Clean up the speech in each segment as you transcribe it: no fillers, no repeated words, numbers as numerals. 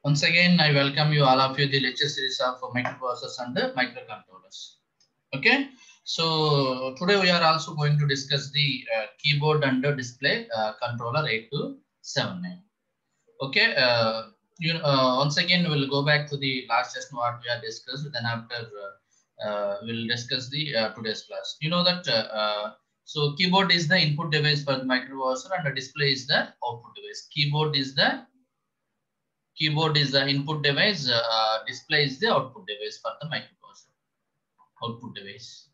Once again, I welcome you all of you the lecture series of microprocessors and microcontrollers. Okay, so today we are also going to discuss the keyboard and display controller 8279. Okay, once again we'll go back to the last session what we have discussed. Then after we'll discuss the today's class. You know that so keyboard is the input device for the microprocessor and the display is the output device. Keyboard is the input device, display is the output device for the microprocessor. Output device.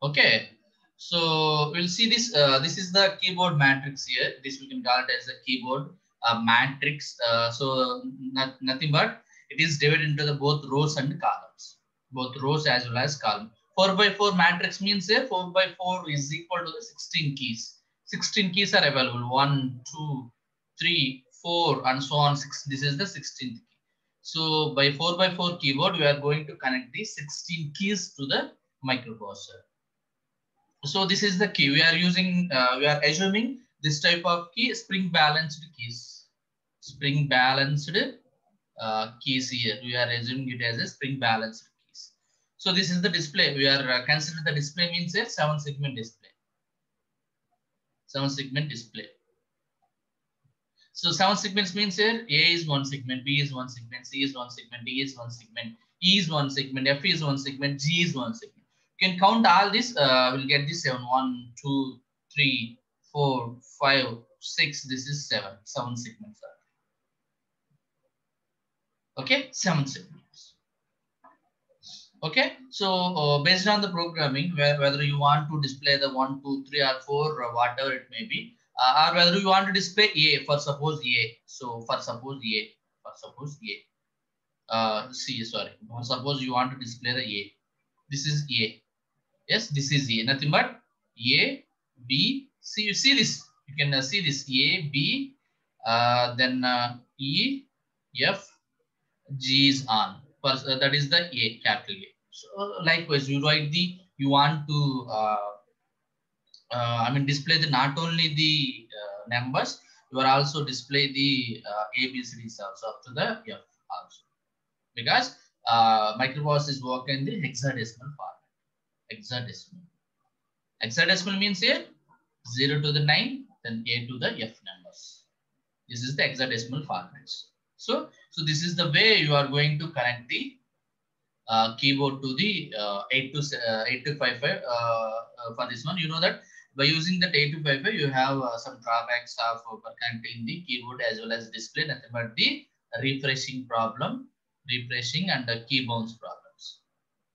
Okay. So we'll see this. This is the keyboard matrix here. This we can call it as a keyboard matrix. Nothing but it is divided into the both rows and columns. Both rows as well as column. 4x4 matrix means 4x4 is equal to the 16 keys. 16 keys are available. 1, 2, 3, 4, and so on. 6. This is the 16th key. So by 4x4 keyboard, we are going to connect the 16 keys to the microprocessor. So this is the key we are using. We are assuming this type of key, spring balanced keys. Spring balanced keys here. We are assuming it as a spring balanced keys. So this is the display. We are considering the display means a 7-segment display. 7-segment display. So 7 segments means here A is 1 segment, B is 1 segment, C is 1 segment, D is 1 segment, E is 1 segment, F is 1 segment, G is 1 segment. You can count all this, we'll get this 7. 1, 2, 3, 4, 5, 6. This is 7. 7 segments. Okay, 7 segments. Okay, so based on the programming, whether you want to display the 1, 2, 3, or 4, or whatever it may be, or whether you want to display A for suppose A. So for suppose A, C, sorry. For suppose you want to display the A. This is A. Yes, this is A. Nothing but A, B, C. You see this. You can see this A, B, then E, F, G is on. First, that is the A, capital A. So likewise, you write the, you want to, display the not only the numbers, you are also display the ABCDs also up to the F also. Because microprocessor is working in the hexadecimal format. Hexadecimal. Hexadecimal means here 0 to the 9, then A to the F numbers. This is the hexadecimal formats. So this is the way you are going to connect the keyboard to the 8255 for this one. You know that by using that 8255, you have some drawbacks of connecting the keyboard as well as display. Nothing but the refreshing problem, refreshing and the key bounce problems.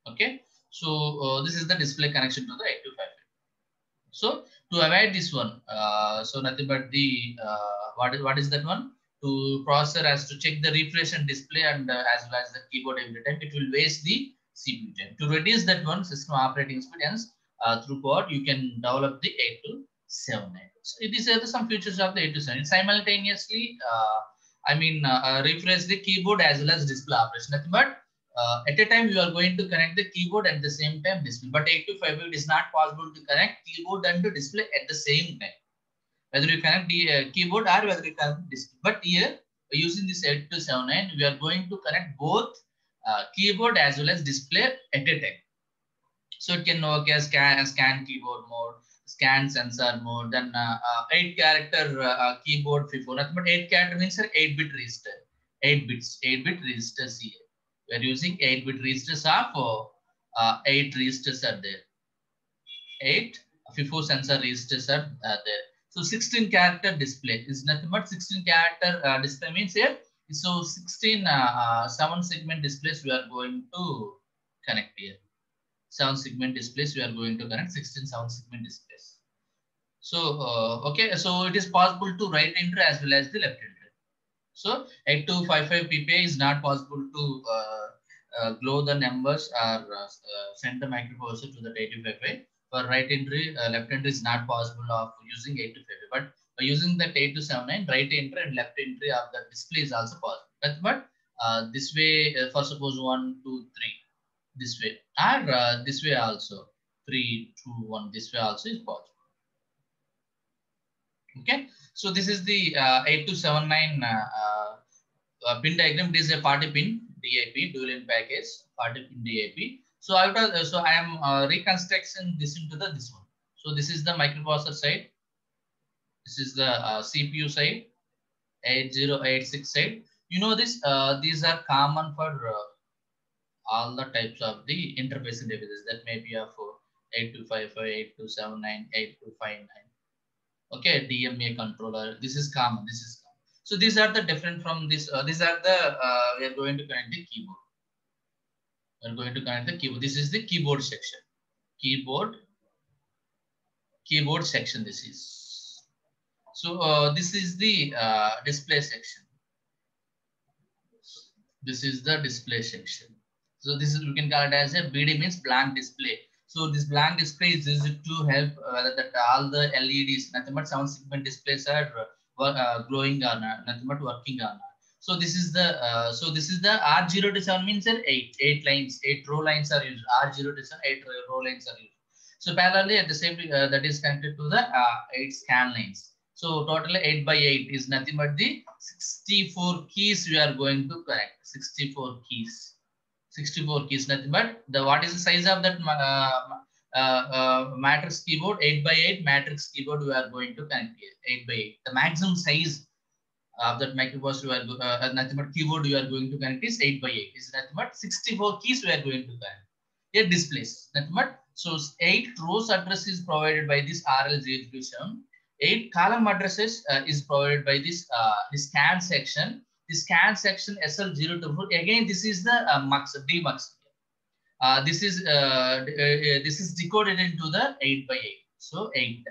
Okay, so this is the display connection to the 8255. So to avoid this one, so nothing but the what is that one? To processor has to check the refresh and display and as well as the keyboard every time. It will waste the CPU time. To reduce that one, system operating experience through code, you can develop the 8279. So these are some features of the 8279. Simultaneously, refresh the keyboard as well as display operation. Nothing but at a time you are going to connect the keyboard at the same time display. But 8255 it is not possible to connect keyboard and the display at the same time. Whether you connect the keyboard or whether you connect display. But here using this 8279, we are going to connect both keyboard as well as display at a time. So it can work as scan keyboard mode, scan sensor mode, then 8-character keyboard FIFO. Nothing but 8 character means 8-bit register. 8-bit registers here. We are using 8-bit registers of 8 registers are there. 8 FIFO sensor registers are there. So 16-character display is nothing but 16-character display means here. So 16 7-segment displays we are going to connect here. 7-segment displays we are going to connect 16 7-segment displays. So okay, so it is possible to right enter as well as the left enter. So 8255 PPI is not possible to glow the numbers or send the microprocessor to the 8255. For right entry, left entry is not possible of using 8255. But by using that 8279, right entry and left entry of the display is also possible. But this way, for suppose 1, 2, 3, this way, or this way also 3, 2, 1. This way also is possible. Okay, so this is the 8279 pin diagram. It is a 40 pin DAP dual in package 40 pin DAP. So I am reconstructing this into this one. So this is the microprocessor side. This is the CPU side, 8086 side. You know this. These are common for all the types of the interface devices that may be of 8255, 8279, 8259. Okay, DMA controller. This is common. This is common. So these are the different from this. These are the we are going to connect the keyboard. We are going to connect the keyboard. This is the keyboard section. Keyboard section. This is. So this is the display section. This is the display section. So this is, we can call it as a BD, means blank display. So this blank display is used to help whether that all the LEDs, nothing but 7 segment displays are glowing or not, nothing but working or not. So this is the R0 to 7 means that 8 lines, 8 row lines are used. R0 to 7, 8 row lines are used. So parallelly at the same that is connected to the 8 scan lines. So totally 8 by 8 is nothing but the 64 keys we are going to connect. 64 keys. 64 keys, nothing but the what is the size of that matrix keyboard? 8 by 8 matrix keyboard we are going to connect here. 8 by 8. The maximum size of that microprocessor nothing but keyboard we are going to connect is 8 by 8. Is nothing but 64 keys we are going to connect. Here displays nothing but, so 8 rows address is provided by this RL027. 8 column addresses is provided by this scan section. The scan section SL024. Again, this is the demux. This is decoded into the 8 by 8. So 8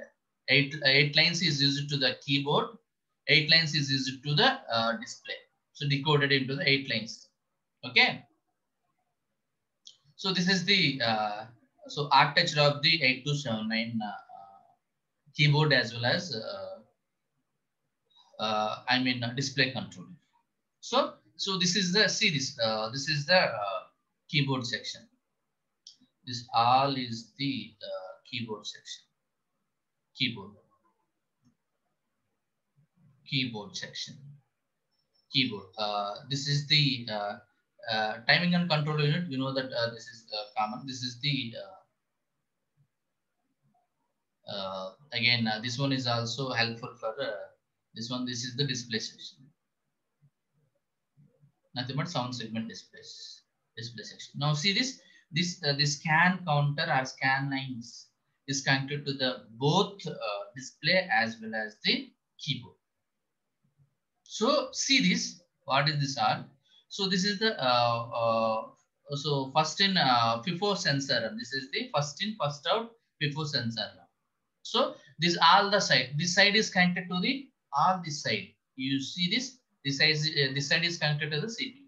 lines is used to the keyboard. 8 lines is used to the display. So decoded into the 8 lines. Okay. So this is the architecture of the 8279 keyboard as well as display controller. So this is the series. This is the keyboard section. This all is the keyboard section. Keyboard section. Keyboard. This is the timing and control unit. You know that this is common. This is the again, this one is also helpful for this one. This is the display section. Nothing but 7 segment display section. Now see this scan counter or scan lines is connected to the both display as well as the keyboard. So see this, what is this R? So this is the so first in FIFO sensor. This is the first in first out FIFO sensor. So this all the side. This side is connected to the all this side. You see this. This side is connected to the CPU.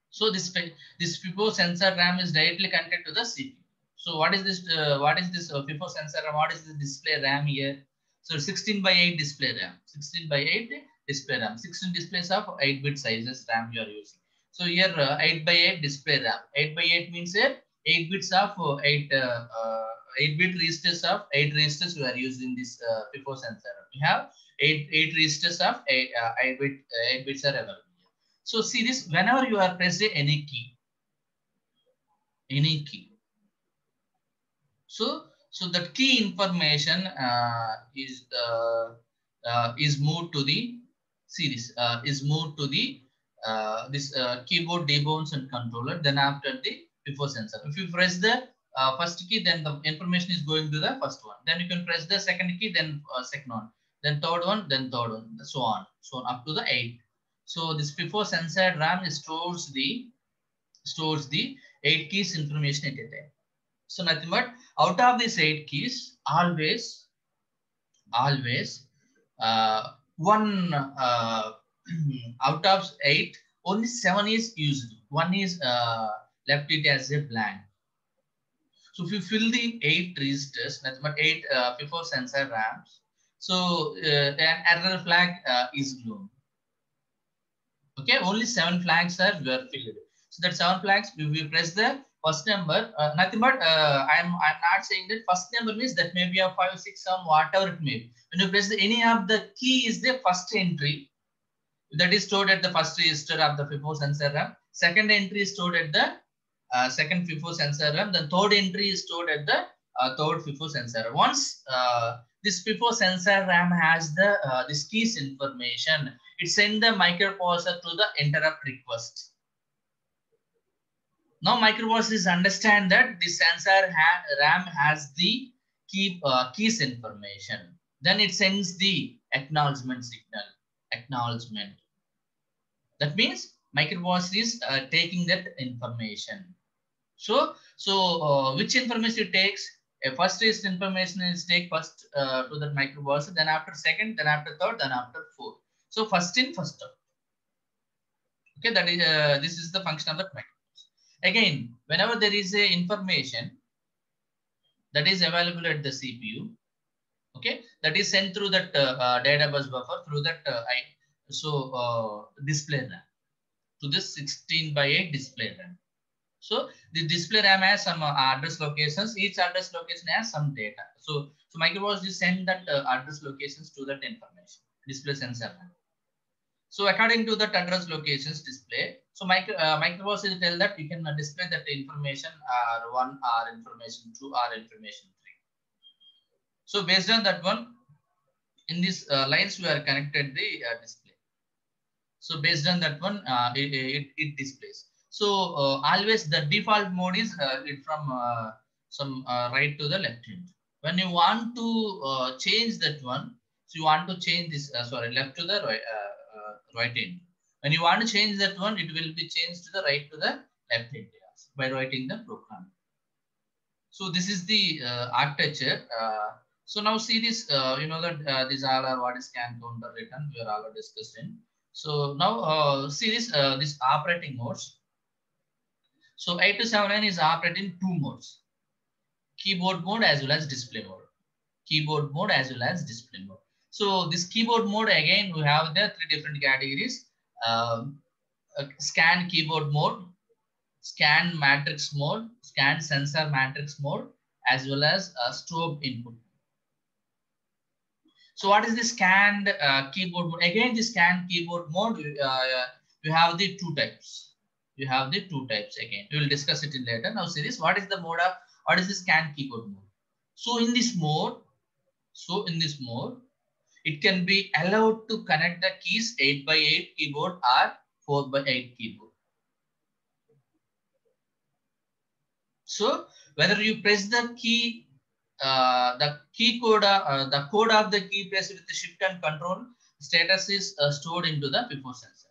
So this FIFO sensor RAM is directly connected to the CPU. So what is this? FIFO sensor RAM? What is the display RAM here? So 16 by 8 display RAM. 16 by 8 display RAM. 16 displays of 8-bit sizes RAM you are using. So here 8 by 8 display RAM. 8 by 8 means 8 bits of 8-bit registers of 8 registers we are using this FIFO sensor. We have 8 registers of 8 bits are available. So see this, whenever you are pressing any key. So that key information is moved to the series. Is moved to the this keyboard debounce and controller. Then after the FIFO sensor, if you press the first key, then the information is going to the first one. Then you can press the second key, then second one, then third one, so on up to the 8. So this FIFO sensor RAM stores the 8 keys information at a time. So nothing but out of these 8 keys, always one out of 8, only 7 is used. 1 is left it as a blank. So if you fill the 8 registers, nothing but 8 FIFO sensor RAMs, so an error flag is blown. Okay, only 7 flags are filled. So that 7 flags, if we press the first number, nothing but I'm not saying that first number means that may be a 5, 6, 7, whatever it may be. When you press any of the key is the first entry. That is stored at the first register of the FIFO sensor RAM. Second entry is stored at the second FIFO sensor RAM. The third entry is stored at the third FIFO sensor. Once this FIFO sensor RAM has the this keys information, it sends the microprocessor to the interrupt request. Now microprocessors understand that the sensor RAM has the keys information. Then it sends the acknowledgement signal. Acknowledgement. That means microprocessor is taking that information. So which information it takes? First is information is take first to that microprocessor, then after second, then after third, then after fourth. So first in, first out. Okay, that is this is the function of the microprocessor. Again, whenever there is a information that is available at the CPU, okay, that is sent through that data bus buffer through that display RAM to this 16/8 display RAM. So the display RAM has some address locations. Each address location has some data. So microprocessor send that address locations to that information display sensor RAM. So according to that address locations display, so microprocessor tell that you can display that information R1, or information 2, or information 3. So based on that one, in these lines we are connected the display. So based on that one, it displays. So always the default mode is from some right to the left hand. When you want to change that one, so you want to change this left to the right hand. When you want to change that one, it will be changed to the right to the left hand by writing the program. So this is the architecture. So now see this, you know that these all are what is scan counter return. We are already discussing. So now see this operating modes. So 8279 is operating two modes: keyboard mode as well as display mode. Keyboard mode as well as display mode. So this keyboard mode, again we have the three different categories: scan keyboard mode, scan matrix mode, scan sensor matrix mode, as well as strobe input. So what is the scanned keyboard mode? Again, the scan keyboard mode, you have the two types. You have the two types again. We will discuss it in later. Now see this. What is the mode of, what is the scan keyboard mode? So in this mode, it can be allowed to connect the keys 8/8 keyboard or 4/8 keyboard. So whether you press the key, the code of the key pressed with the shift and control, status is stored into the FIFO sensor.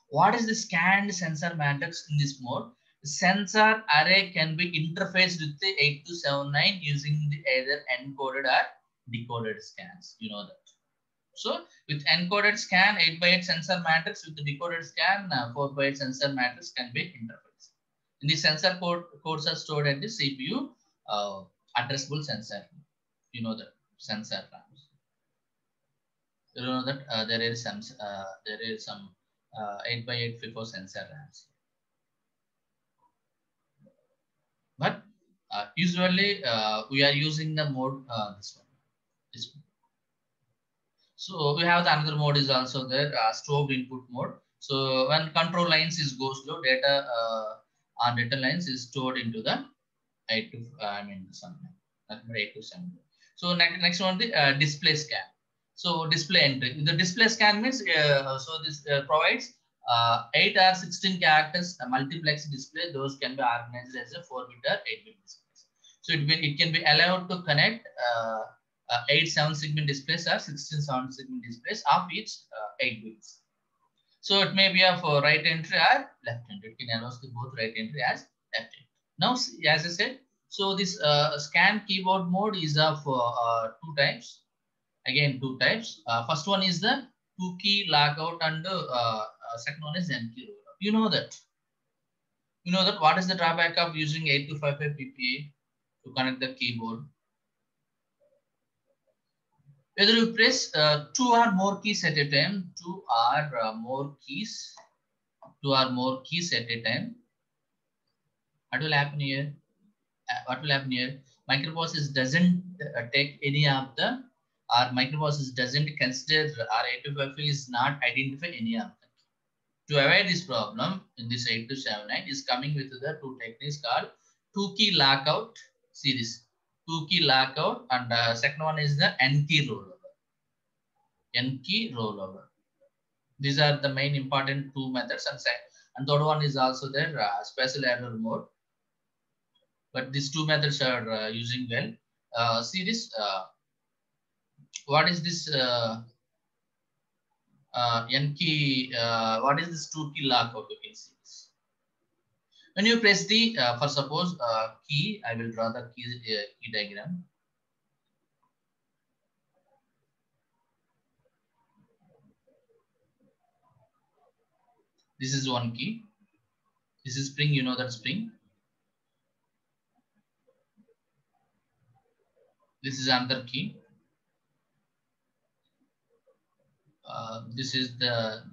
What is the scanned sensor matrix in this mode? The sensor array can be interfaced with the 8279 using the either encoded or decoded scans. You know that. So with encoded scan 8/8 sensor matrix, with the decoded scan 4/8 sensor matrix can be interfaced. In the sensor codes are stored at the CPU addressable sensor. You know that sensor RAMs. You know that there is some 8/8 FIFO sensor RAMs. But usually we are using the mode this one. So we have the another mode is also there, strobe input mode. So when control lines is goes slow, data on data lines is stored into the 827. So next one, the display scan. So display entry. The display scan means so this provides 8 or 16 characters multiplex display. Those can be organized as a 4-bit or 8-bit displays. So it can be allowed to connect 8 7-segment displays or 16 7-segment displays of each 8 bits. So it may be of right entry or left entry. It can allow the both right entry as left entry. Now, as I said, so this scan keyboard mode is of two types. Again, two types. First one is the 2-key lockout, and second one is N-key rollout. You know that. You know that what is the drawback of using 8255 PPA to connect the keyboard? Whether you press 2 or more keys at a time, 2 or more keys at a time, what will happen here? Microprocessor doesn't take any of the our microprocessor doesn't consider our 8255 is not identify any of them. To avoid this problem in this 8279 is coming with the two techniques called two key lockout. See this two key lockout, and second one is the N key rollover. N key rollover. These are the main important two methods, and third one is also there special error mode. But these two methods are using well. See this. What is this N key? What is this two key lockout? You can see this. When you press the for suppose key, I will draw the key diagram. This is one key. This is spring. You know that spring. This is another key. This is the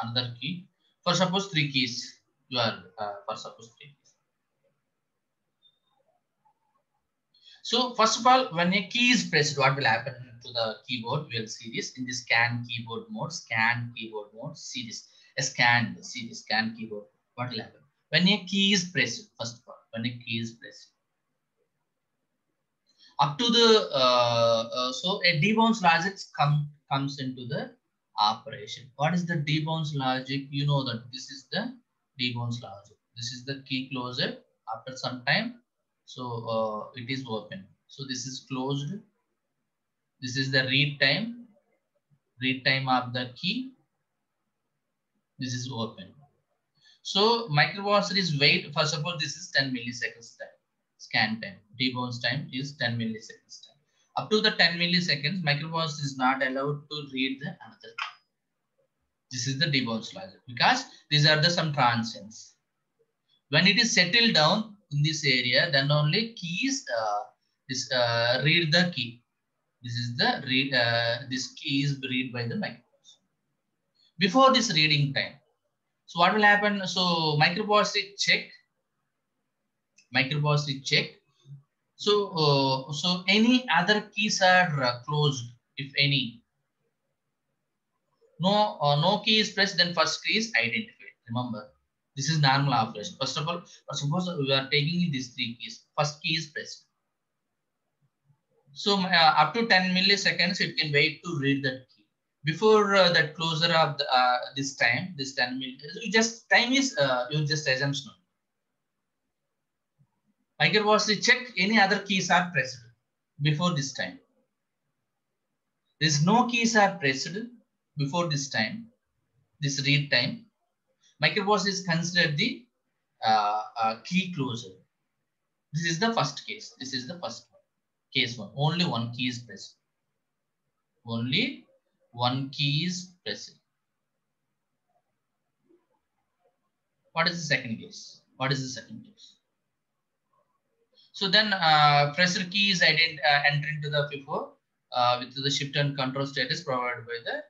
another key. For suppose three keys, you are for suppose three keys. So first of all, when a key is pressed, what will happen to the keyboard? We'll see this in the scan keyboard mode. Scan keyboard mode. See this. A scan. See this scan keyboard. What will happen when a key is pressed? First of all, when a key is pressed, up to the so a debounce logic comes into the operation. What is the debounce logic? You know that this is the debounce logic. This is the key closer. After some time, so it is open. So this is closed. This is the read time of the key. This is open. So microprocessor is wait. For suppose this is 10 milliseconds time. Scan time, debounce time is 10 milliseconds time. Up to the 10 milliseconds, microprocessor is not allowed to read the another. This is the debounce logic because these are the some transients. When it is settled down in this area, then only keys read the key. This is the read. This key is read by the microprocessor. Before this reading time, so what will happen? So microprocessor check. Microprocessor check. So so any other keys are closed. If any, no key is pressed, then first key is identified. Remember, this is normal operation. First of all, suppose we are taking these three keys. First key is pressed. So up to 10 milliseconds, it can wait to read that key. Before that closure of the, this 10 milliseconds, just time is you just assumption. Microprocessor check any other keys are pressed before this time. There is no keys are pressed before this time. This read time. Microprocessor is considered the key closure. This is the first case. This is the first one. Case one. Only one key is pressed. Only one key is pressed. What is the second case? What is the second case? So then pressure key is entered into the FIFO with the shift and control status provided by the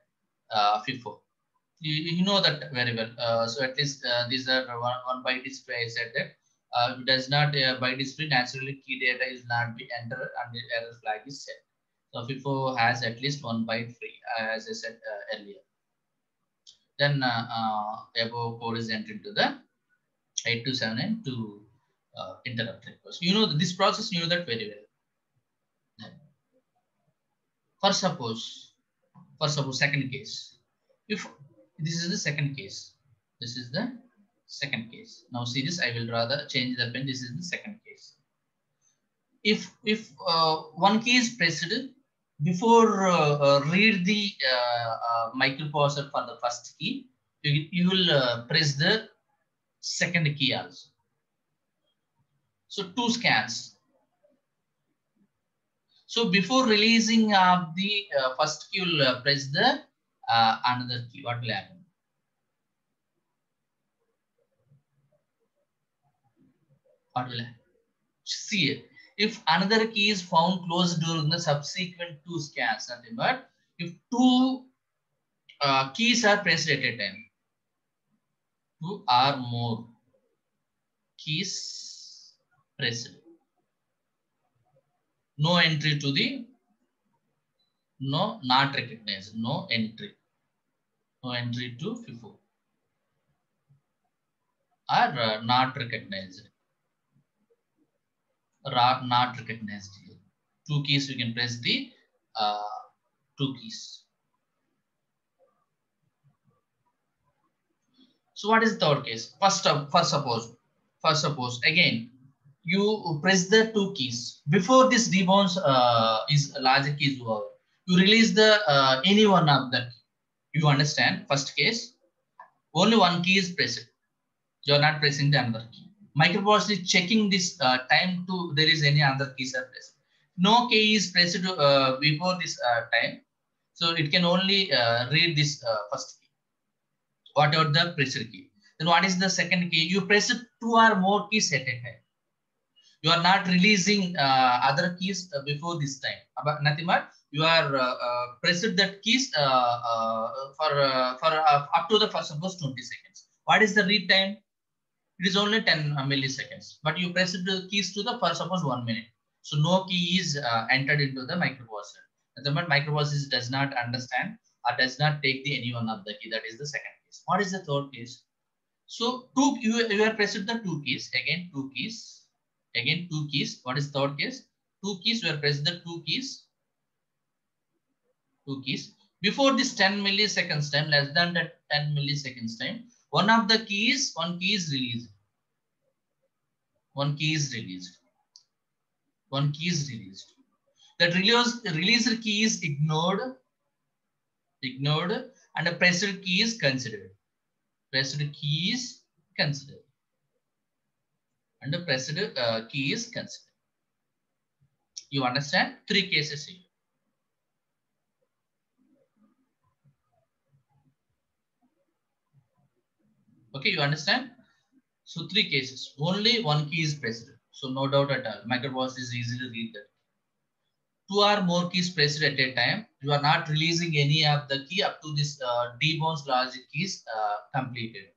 FIFO. You know that very well. So at least these are one byte is free. I said that does not byte is free. Naturally, key data is not be entered and the error flag is set. So FIFO has at least one byte free, as I said earlier. Then above code is entered into the 8279 to interrupt request. You know this process. You know that very well. For suppose second case, if this is the second case, this is the second case. Now see this, I will rather change the pen. This is the second case. If one key is pressed before read the microprocessor for the first key, you will press the second key also. So two scans. So before releasing of the first key, you will press the another key. What will happen? What will happen? See it. If another key is found closed during the subsequent two scans, nothing but if two keys are pressed at a time, two or more keys pressed, no entry to the No, not recognized. No entry. No entry to FIFO. Or not recognized. Not recognized here. Two keys, you can press the two keys. So what is the third case? First suppose again, you press the two keys. Before this rebounds is logic is over. You release the any one of the key. You understand? First case, only one key is pressed. You are not pressing the another key. Microprocessor is checking this time to there is any other keys are pressed. No key is pressed before this time, so it can only read this first key, whatever the pressure key. Then what is the second key? You press two or more keys at a time. You are not releasing other keys before this time. Nothing but you are pressed that keys for up to the first suppose 20 seconds. What is the read time? It is only 10 milliseconds, but you press the keys to the first suppose 1 minute. So no key is entered into the microprocessor. The microprocessor does not understand or does not take the any one of the key. That is the second case. What is the third case? So you are pressed the two keys, again two keys, again two keys. What is third case? Two keys, you are pressed the two keys, two keys. Before this 10 milliseconds time, less than that 10 milliseconds time, one key is released. One key is released. One key is released. That released key is ignored, and a pressed key is considered. Pressed key is considered. And the pressed key is considered. You understand? Three cases here. Okay, you understand? So three cases. Only one key is pressed. So no doubt at all. Microprocessor is easy to read that. Two or more keys pressed at a time. You are not releasing any of the key up to this debounce logic keys completed.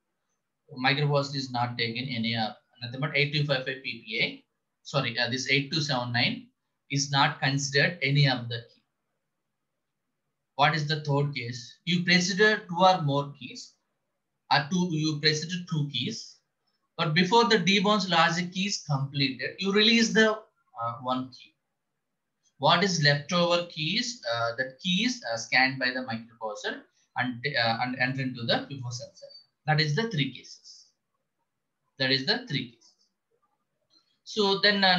Microprocessor is not taking any of nothing but 8255 PPA. Sorry, this 8279 is not considered any of the key. What is the third case? You pressed two or more keys. You pressed two keys, but before the debounce logic key is completed, you release the one key. What is leftover keys? The keys scanned by the microprocessor and enter into the FIFO sensor. That is the three cases. That is the three cases. So then the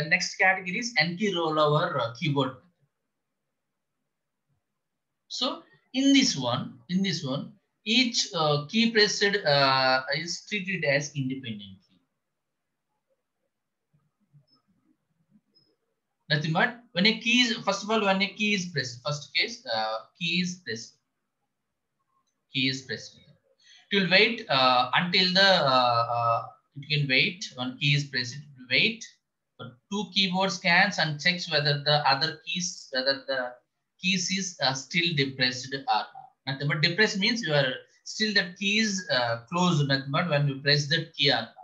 next category is NT rollover keyboard. So in this one, each key pressed is treated as independently. Nothing but when a key is, first of all, when a key is pressed, first case, key is pressed. Key is pressed. It will wait until the, it can wait, when key is pressed, it will wait for two keyboard scans and checks whether the other keys, whether the keys is still depressed or not. Nothing but depressed means you are still that key is closed, nothing but when you press that key or not.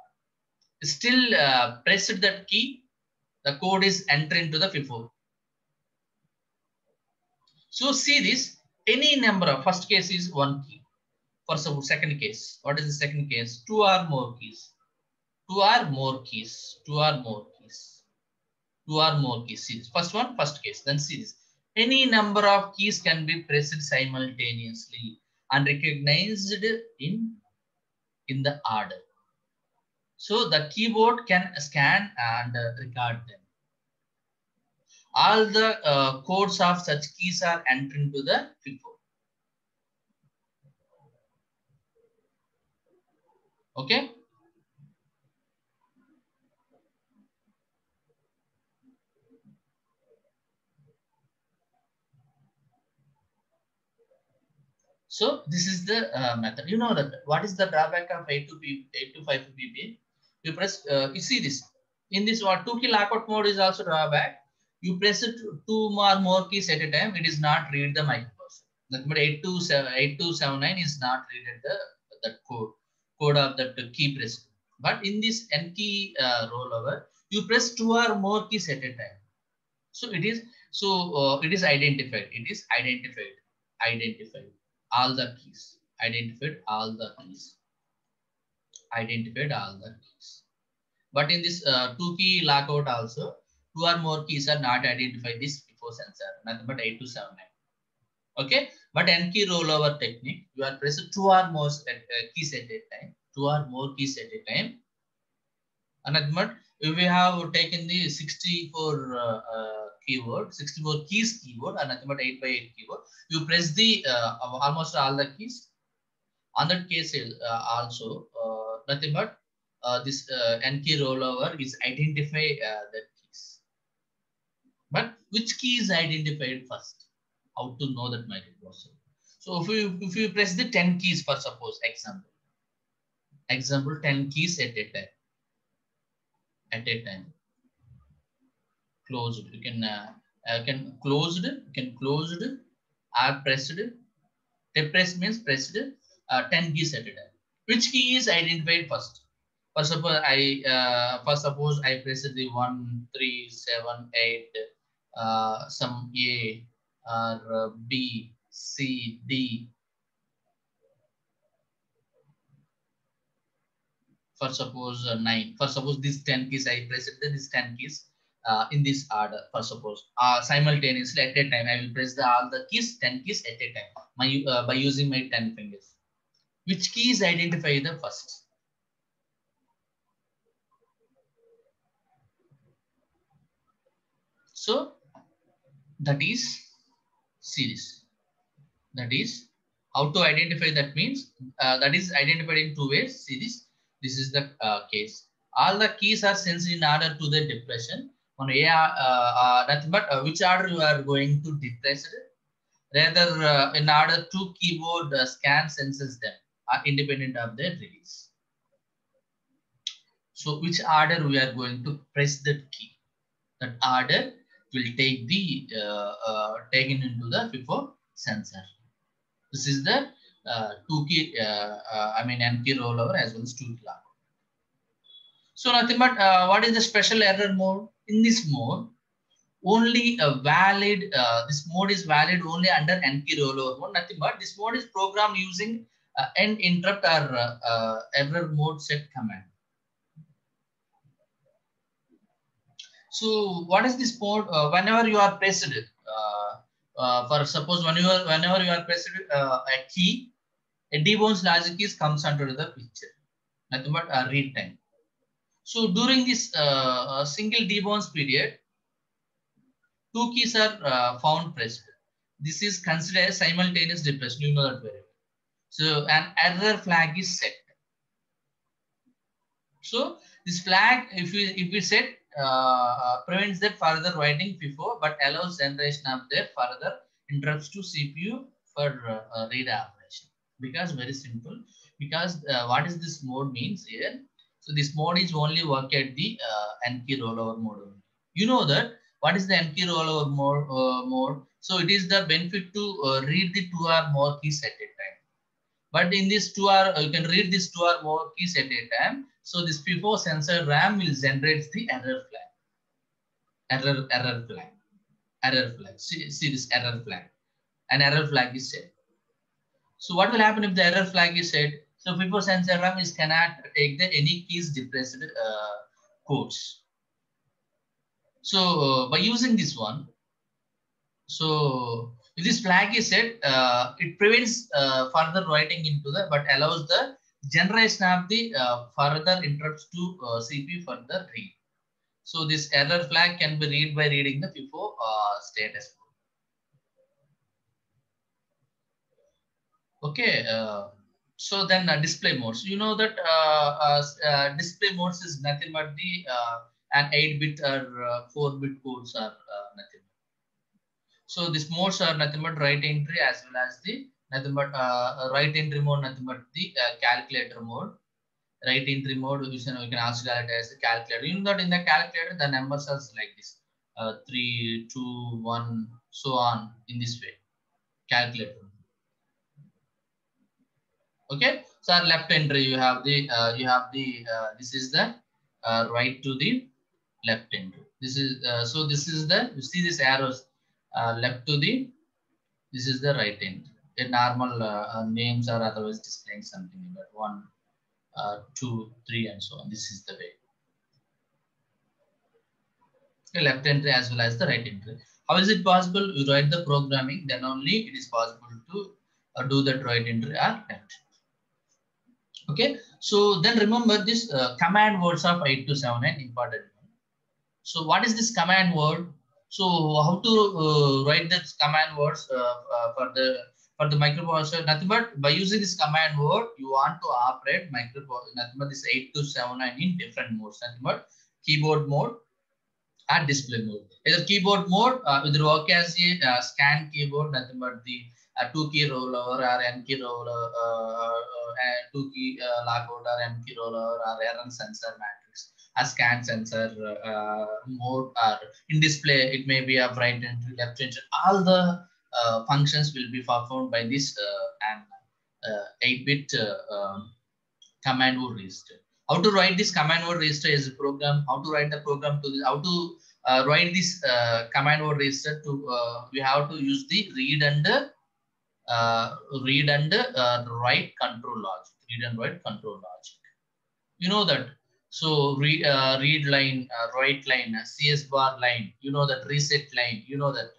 Still pressed that key, the code is entered into the FIFO. So see this, any number of, first case is one key. For second case, what is the second case? Two or more keys. Two or more keys. Two or more keys. Two or more keys. See this. First one, first case. Then see this. Any number of keys can be pressed simultaneously and recognized in the order. So the keyboard can scan and record them. All the codes of such keys are entered into the FIFO. Okay. So this is the method. You know that what is the drawback of 825 PPA? You press, you see this. In this what 2 key lockout mode is also drawback. You press it two or more keys at a time. It is not read the microprocessor. That means 8279 is not read the code of that key press. But in this N key rollover, you press two or more keys at a time. So it is So it is identified. It is identified. Identified all the keys. Identified all the keys. Identified all the keys. But in this two key lockout also, two or more keys are not identified this FIFO sensor. Nothing but 8279. Okay. But N key rollover technique, you are pressing two or more keys at a time. Two or more keys at a time. And if we have taken the 64 keyword, 64 keys keyboard, and 8 by 8 keyboard, you press the almost all the keys. On that case, also nothing but this N key rollover is identify the keys. But which key is identified first? How to know that microprocessor? So if you press the 10 keys for suppose example 10 keys at a time. Closed. You can closed. You can closed. Are pressed. Press means pressed. 10 keys at a time. Which key is identified first? For suppose I press the 1, 3, 7, 8, some A or B, C, D. For suppose 9. For suppose these 10 keys I press it. These 10 keys in this order. For suppose simultaneously at a time I will press all the keys 10 keys at a time by using my 10 fingers. Which keys identify the first? So that is series. That is how to identify that means that is identified in two ways. Series. This is the case. All the keys are sensed in order to the depression. On nothing but which order you are going to depress it. Rather, in order to keyboard scan senses them are independent of their release. So which order we are going to press that key? That order will take the taken into the FIFO sensor. This is the two key, N key rollover as well as two key lockout. So nothing but what is the special error mode? In this mode, only a valid, this mode is valid only under N key rollover mode. Nothing but this mode is programmed using end interrupt or error mode set command. So what is this mode? Whenever you are pressed, for suppose whenever you are pressed a key, a debounce logic keys comes under the picture. Nothing but read time. So during this single debounce period, two keys are found pressed. This is considered as simultaneous depression. You know that very well. So an error flag is set. So this flag, if we set, prevents that further writing FIFO, but allows generation of their further interrupts to CPU for read operation. Because very simple. Because what is this mode means here? So this mode is only work at the N key rollover mode. You know that what is the N key rollover mode? So it is the benefit to read the two or more keys at a time. But in this you can read this two or more keys at a time. So this FIFO sensor RAM will generate the error flag. Error flag. See this error flag. An error flag is set. So what will happen if the error flag is set? So FIFO sensor RAM cannot take the any keys depressed codes. So by using this one, so if this flag is set, it prevents further writing into the, but allows the generation of the further interrupts to CPU further read. So this error flag can be read by reading the FIFO status code. Okay. So then display modes. You know that display modes is nothing but the an 8-bit or 4-bit codes are nothing. So these modes are nothing but write entry as well as the nothing but write entry mode, nothing but the calculator mode. Write entry mode, you can also call it as the calculator. You know that in the calculator, the numbers are like this 3, 2, 1, so on in this way. Calculator. Okay. So left entry, you have the this is the right to the left entry. This is so this is the, you see these arrows. left to the, this is the right entry. A normal names are otherwise displaying something like that. 1, 2, 3, and so on. This is the way. The left entry as well as the right entry. How is it possible? You write the programming, then only it is possible to do that right entry or left. Okay. So then remember this command words of 8279 important. So what is this command word? So how to write this command words for the microprocessor? Nothing but by using this command word, you want to operate microprocessor. Nothing but this 8279 in different modes. Nothing but keyboard mode and display mode. Either keyboard mode with the work as a scan keyboard. Nothing but the 2-key rollover or n-key roller, 2-key lockout or m-key roller or error sensor matrix. A scan sensor mode or in display, it may be a right entry, left entry. All the functions will be performed by this 8-bit command word register. How to write this command word register is a program. How to write the program to this? How to write this command word register to? We have to use the read and write control logic. Read and write control logic. You know that. So read line, write line, CS bar line. You know that, reset line. You know that.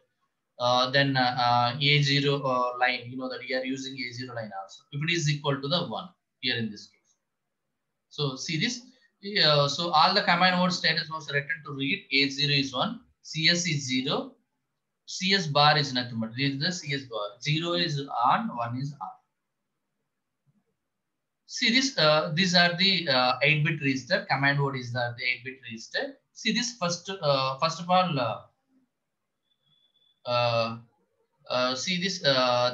Then A0 line. You know that we are using A0 line also. If it is equal to the 1 here in this case. So see this. So all the command word status was written to read. A0 is 1. CS is 0. CS bar is nothing but this is the CS bar. 0 is on, 1 is off. See this, these are the 8-bit register. Command word is the 8-bit register. See this first of all, see this,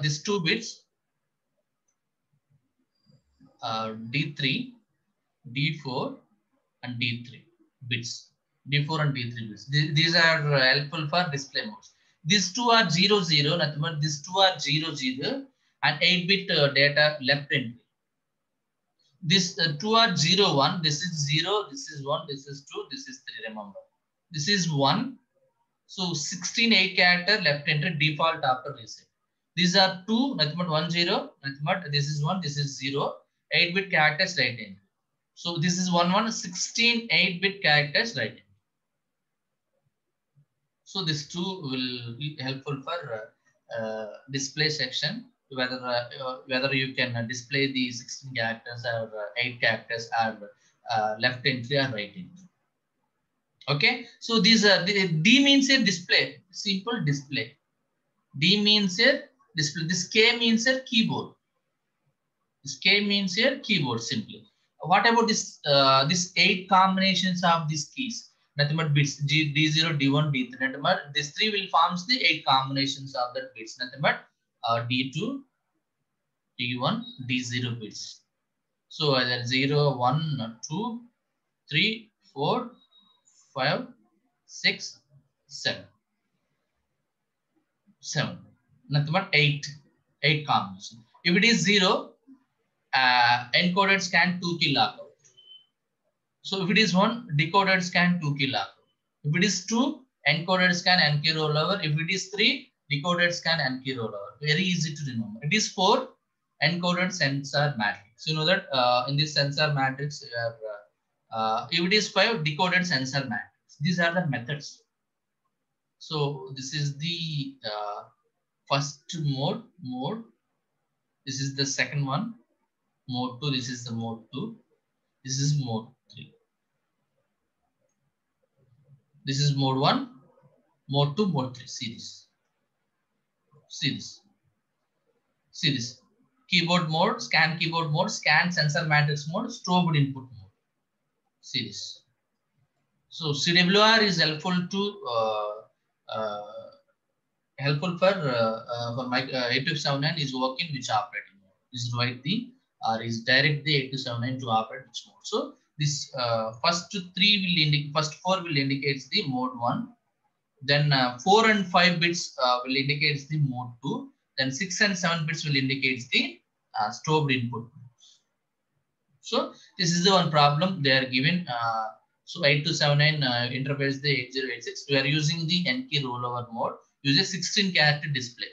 these 2 bits, D3, D4, and D3 bits. D4 and D3 bits. These are helpful for display modes. These 2 are 0, 0, nothing but these 2 are 0, 0, and 8-bit data left entry. This 2 are 0, 1. This is 0, this is 1, this is 2, this is 3. Remember, this is 1. So 16 8 character left entry default after reset. These are 2, nothing but 1, 0, nothing but this is 1, this is 0. 8-bit characters right entry. So this is 1, 1, 16 8-bit characters right entry. So this 2 will be helpful for display section. Whether you can display the 16 characters or 8 characters or left entry or right entry. Okay, so these are D means a display, simple display. D means a display. This K means a keyboard. This K means a keyboard simply. What about this? This 8 combinations of these keys. Nothing but bits D0, D1, D3. Nothing but these 3 will forms the 8 combinations of the bits. Nothing but D2, D1, D0 bits. So either 0, 1, 2, 3, 4, 5, 6, 7. 7. Nothing but 8 combinations. If it is 0, encoded scan 2-key lockout. So if it is 1, decoded scan 2-key lockout. If it is 2, encoded scan n-key rollover. If it is 3, decoded scan n-key rollover. Very easy to remember. It is 4, encoded sensor matrix. You know that in this sensor matrix, if it is 5, decoded sensor matrix. These are the methods. So this is the first mode. This is the second one. Mode 2. This is the mode 2. This is mode 3. This is mode 1, mode 2, mode 3. See this. See this. See this. Keyboard mode, scan keyboard mode, scan sensor matrix mode, strobed input mode. See this. So CWR is helpful for my 8279 is working which operating mode. Is write the or is direct the 8279 to operate which mode. So this first 3 will indicate, first 4 will indicate the mode 1. Then 4 and 5 bits will indicate the mode 2. Then 6 and 7 bits will indicate the strobed input. So this is the one problem they are given. So 8279 interface the 8086. We are using the n-key rollover mode. use a 16 character display.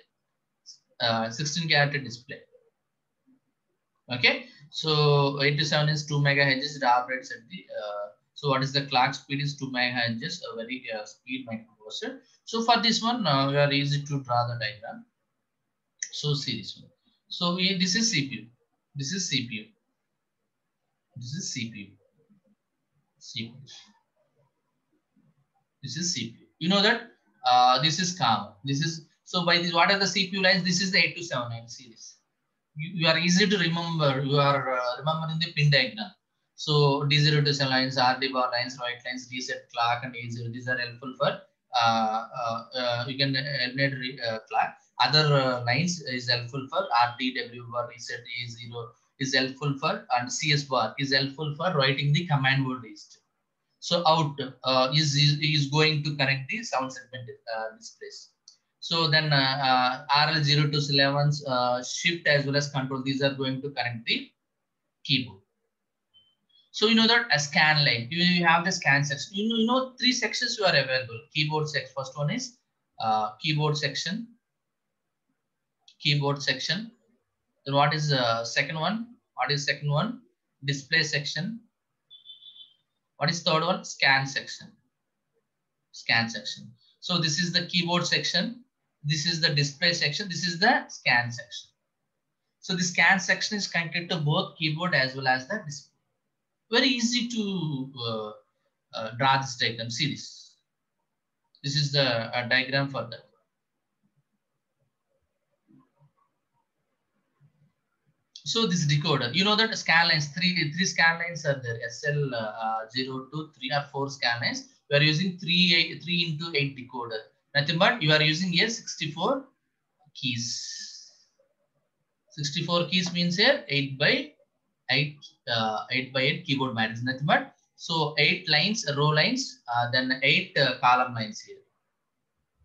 16 character display. Okay, so 8 to 7 is 2 megahertz. It operates at the so what is the clock speed is 2 megahertz, a very speed microprocessor. So for this one, we are easy to draw the diagram. So see this one. So this is CPU. This is CPU. This is CPU. CPU. This is CPU. You know that this is CAM. This is so by this. What are the CPU lines? This is the 8279 series. You are easy to remember. You are remembering the pin diagram. So D0 to 7 lines, RD bar lines, right lines, reset clock, and A0. These are helpful for you can eliminate clock. Other lines is helpful for RDW bar, reset A0 is helpful for, and CS bar is helpful for writing the command word list. So out is going to connect the sound segment displays. So then RL0 to 11 shift as well as control. These are going to connect the keyboard. So you know that a scan line. You have the scan section. You know 3 sections you are available. Keyboard section. First one is keyboard section. Keyboard section. Then what is the second one? What is second one? Display section. What is third one? Scan section. Scan section. So this is the keyboard section. This is the display section. This is the scan section. So the scan section is connected to both keyboard as well as the display. Very easy to draw this diagram. See this. This is the diagram for that. So this decoder, you know that scan lines, three scan lines are there. SL0 to 3 or 4 scan lines. We are using 3 into 8 decoder. Nothing but you are using here 64 keys. 64 keys means here 8 by 8 keyboard matrix. Nothing but so 8 lines, row lines, then 8 column lines here.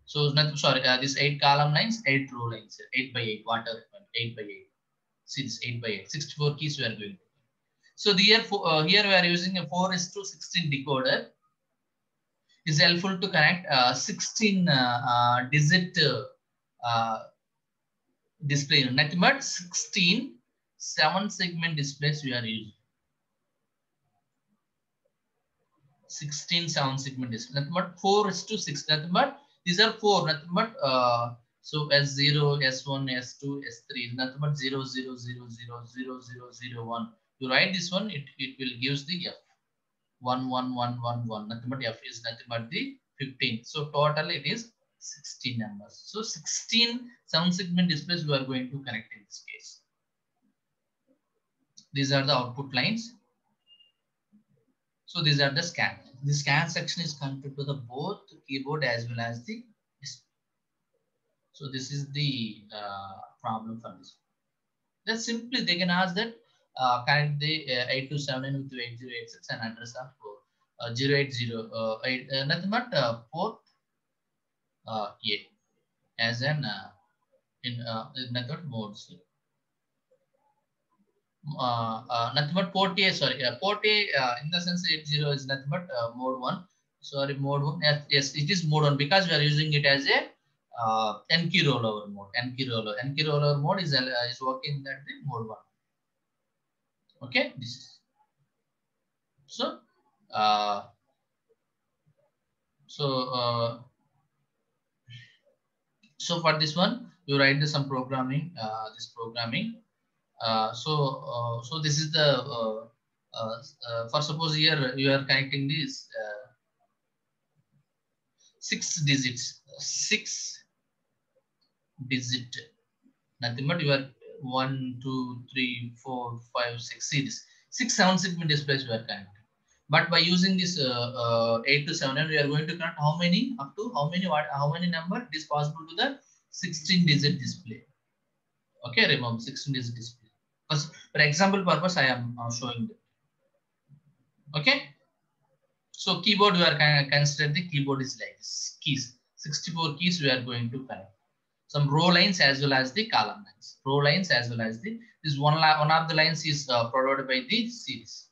So nothing. Sorry, this 8 column lines, 8 row lines here. 8 by 8. Whatever 8 by 8. See this 8 by 8. 64 keys we are doing. So the here we are using a 4:16 decoder. Is helpful to connect 16 digit display. Nothing but 16 7-segment displays we are using. 16 7-segment displays. Nothing but 4:6. Nothing but these are 4. Nothing but so S0, S1, S2, S3. Nothing but 0, 0, 0, 0, 0, 0, 0, 1. You write this one, it will gives the F. 1, 1, 1, 1, 1. Nothing but F is nothing but the 15. So total it is 16 numbers. So 16 7-segment displays we are going to connect in this case. These are the output lines. So these are the scan. The scan section is connected to the both keyboard as well as the display. So this is the problem for this. Then simply they can ask that connect the 8279 with 8086 and address of 080 nothing but port A as an in method modes. Nothing but port A. Sorry, port A in the sense 80 is nothing but mode 1. Sorry, mode 1. Yes, it is mode 1 because we are using it as a N key rollover mode. N key rollover mode is working at the mode 1. Okay, this is so. So for this one, you write some programming. This programming. So this is the for suppose here you are connecting these 6 digits, 6 digit. Nothing but you are 1, 2, 3, 4, 5, 6. See this 6 7-segment displays we are connecting. But by using this 8 to 7, we are going to connect how many up to how many number it is possible to the 16 digit display. Okay, remember 16 digit display. For example purpose, I am showing that. Okay. So keyboard we are consider the keyboard is like this. Keys 64 keys we are going to connect. Some row lines as well as the column lines. Row lines as well as the this one of the lines is provided by the series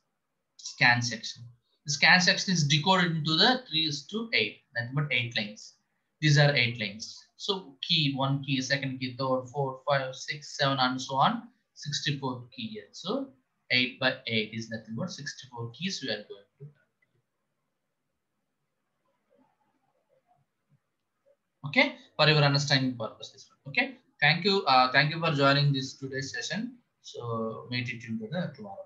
scan section. The scan section is decoded into the 3:8. Nothing but 8 lines. These are 8 lines. So key, one key, second key, third, fourth, 5, 6, 7, and so on. 64 key here. So 8 by 8 is nothing but 64 keys we are going to. Okay, for your understanding purposes. Okay, thank you for joining this today's session. So meet it in the tomorrow.